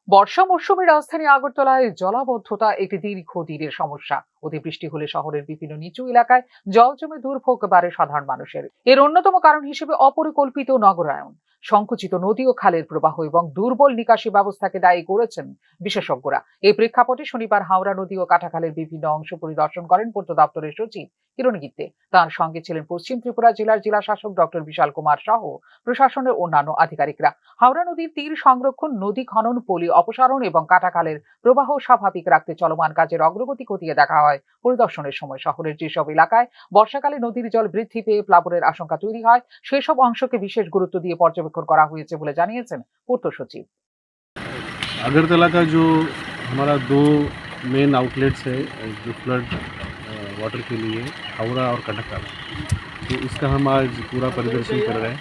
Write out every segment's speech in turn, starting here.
বর্ষা মৌসুমে রাজধানী আগরতলায় জলাবদ্ধতা একটি দীর্ঘদিনের সমস্যা। অতিবৃষ্টি হলে শহরের বিভিন্ন নিচু এলাকায় জল জমে দুর্ভোগ বাড়ে সাধারণ মানুষের। এর অন্যতম কারণ হিসেবে অপরিকল্পিত নগরায়ন, সংকুচিত নদী ও খালের প্রবাহ এবং দুর্বল নিকাশি ব্যবস্থাকে দায়ী করেছেন বিশেষজ্ঞরা। এই প্রেক্ষাপটে শনিবার হাওড়া নদী ও কাটাখালের বিভিন্ন অংশ পরিদর্শন করেন পূর্ত দপ্তরের সচিব কিরণ গিত্তে। তার সঙ্গে ছিলেন পশ্চিম ত্রিপুরা জেলার জেলা শাসক ডক্টর বিশাল কুমার সহ প্রশাসনের অন্যান্য আধিকারিকরা। হাওড়া নদীর তীর সংরক্ষণ, নদী খনন, পলি অপসারণ এবং কাটাখালের প্রবাহ স্বাভাবিক রাখতে চলমান কাজের অগ্রগতি খতিয়ে দেখা হয়। পরিদর্শনের সময় শহরের যেসব এলাকায় বর্ষাকালে নদীর জল বৃদ্ধি পেয়ে প্লাবনের আশঙ্কা তৈরি হয়, সেসব অংশকে বিশেষ গুরুত্ব দিয়ে পর্যবেক্ষণ করা হয়েছে বলে জানিয়েছেন পূর্ত সচিব। अगरतला का जो हमारा दो मेन आउटलेट्स है जो फ्लड वाटर के लिए, हावड़ा और कटकल, तो इसका हम आज पूरा परिदर्शन कर रहे हैं।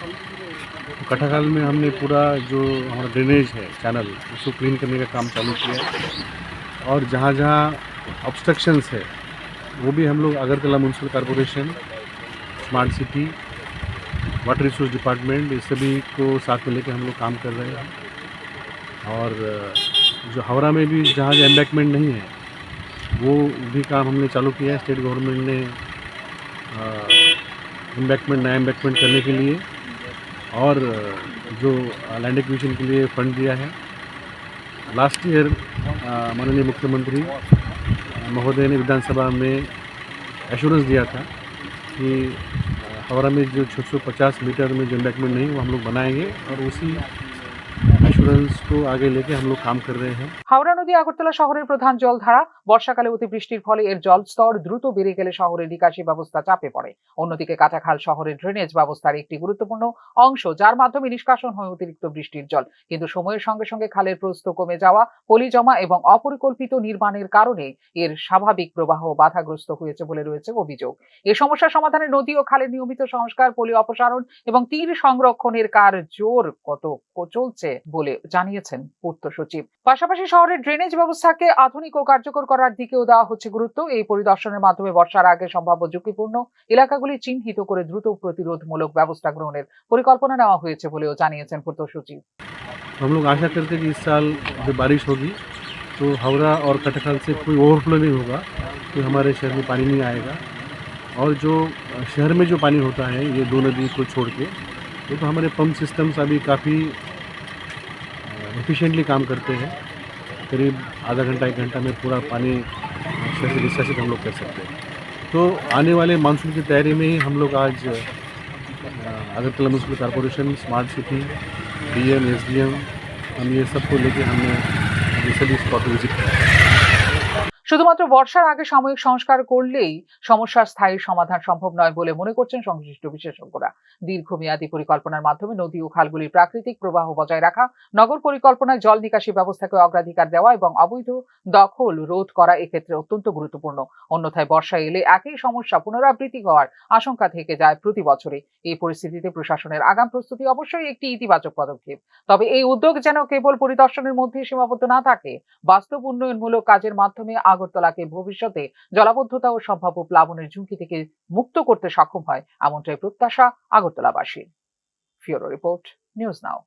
तो कटकल में हमने पूरा जो हमारा ड्रेनेज है चैनल, उसको क्लीन करने का काम चालू किया है। और जहाँ जहाँ ऑब्स्ट्रक्शंस है वो भी हम लोग Agartala municipal corporation, smart city, water resource department, इस सभी को साथ में लेकर हम लोग काम कर रहे हैं। और जो हावड़ा में भी जहाँ एम्बैकमेंट नहीं है वो भी काम हमने चालू किया है। स्टेट गवर्नमेंट ने नया एम्बैकमेंट करने के लिए और जो लैंड एक्विजिशन के लिए फंड दिया है। लास्ट ईयर माननीय मुख्यमंत्री महोदय ने विधानसभा में एश्योरेंस दिया था कि हावड़ा में जो 650 मीटर में जो एम्बैकमेंट नहीं वो हम लोग बनाएंगे, और उसी एश्योरेंस को आगे लेके हम लोग काम कर रहे हैं। হাওড়া নদী আগরতলা শহরের প্রধান জলধারা। বর্ষাকালে অতিবৃষ্টির ফলে এর জলস্তর দ্রুত বেড়ে গেলে শহরের নিকাশি ব্যবস্থা চাপে পড়ে। অন্যদিকে কাটাখাল শহরের ড্রেনেজ ব্যবস্থার একটি গুরুত্বপূর্ণ অংশ, যার মাধ্যমে নিষ্কাশন হয় অতিরিক্ত বৃষ্টির জল। কিন্তু সময়ের সঙ্গে সঙ্গে খালের প্রস্থ কমে যাওয়া, পলি জমা এবং অপরিকল্পিত নির্মাণের কারণে এর স্বাভাবিক প্রবাহ বাধাগ্রস্ত হয়েছে বলে রয়েছে অভিযোগ। এ সমস্যা সমাধানে নদী ও খালের নিয়মিত সংস্কার, পলি অপসারণ এবং তীর সংরক্ষণের কাজ জোর চলছে বলে জানিয়েছেন পূর্ত সচিব। পাশাপাশি শহরের ড্রেনেজ ব্যবস্থাকে আধুনিক ও কার্যকর করার দিকেও দেওয়া হচ্ছে গুরুত্ব। এই পরিদর্শনের মাধ্যমে বর্ষার আগে সম্ভাব্য ঝুঁকিপূর্ণ এলাকাগুলি চিহ্নিত করে দ্রুত প্রতিরোধমূলক ব্যবস্থা গ্রহণের পরিকল্পনা নেওয়া হয়েছে বলেও জানিয়েছেন পূর্ত সচিব। हम लोग आशा करते हैं कि इस साल जब बारिश होगी तो हावड़ा और कटकल से कोई ओवरफ्लो नहीं होगा, तो हमारे शहर में पानी नहीं आएगा। और जो शहर में जो पानी होता है ये दो नदी को छोड़ के, तो हमारे पंप सिस्टम्स अभी काफ़ी एफिशिएंटली काम करते हैं। करीब आधा घंटा 1 घंटा में पूरा पानी शहर से निष्कासित हम लोग कर सकते हैं। तो आने वाले मानसून की तैयारी में ही हम लोग आज Agartala municipal corporation, smart city, DM, SDM, हम ये सबको लेके हमने सभी स्पॉट विजिट किया। শুধুমাত্র বর্ষার আগে সাময়িক সংস্কার করলেই সমস্যার স্থায়ী সমাধান সম্ভব নয় বলে মনে করছেন সংশ্লিষ্ট বিশেষজ্ঞরা। দীর্ঘমেয়াদী পরিকল্পনার মাধ্যমে নদী ও খালগুলির প্রাকৃতিক প্রবাহ বজায় রাখা, নগর পরিকল্পনায় জল নিকাশি ব্যবস্থাকে অগ্রাধিকার দেওয়া এবং অবৈধ দখল রোধ করা এক্ষেত্রে অত্যন্ত গুরুত্বপূর্ণ। অন্যথায় বর্ষা এলে একই সমস্যা পুনরাবৃত্তি হওয়ার আশঙ্কা থেকে যায় প্রতি বছরে। এই পরিস্থিতিতে প্রশাসনের আগাম প্রস্তুতি অবশ্যই একটি ইতিবাচক পদক্ষেপ। তবে এই উদ্যোগ যেন কেবল পরিদর্শনের মধ্যে সীমাবদ্ধ না থাকে, বাস্তব উন্নয়নমূলক কাজের মাধ্যমে আগরতলাকে ভবিষ্যতে জলাবদ্ধতা ও সম্ভাব্য প্লাবনের ঝুঁকি থেকে মুক্ত করতে সক্ষম হয়, এমনটাই প্রত্যাশা আগরতলাবাসীর। ফিওরো রিপোর্ট, নিউজ নাও।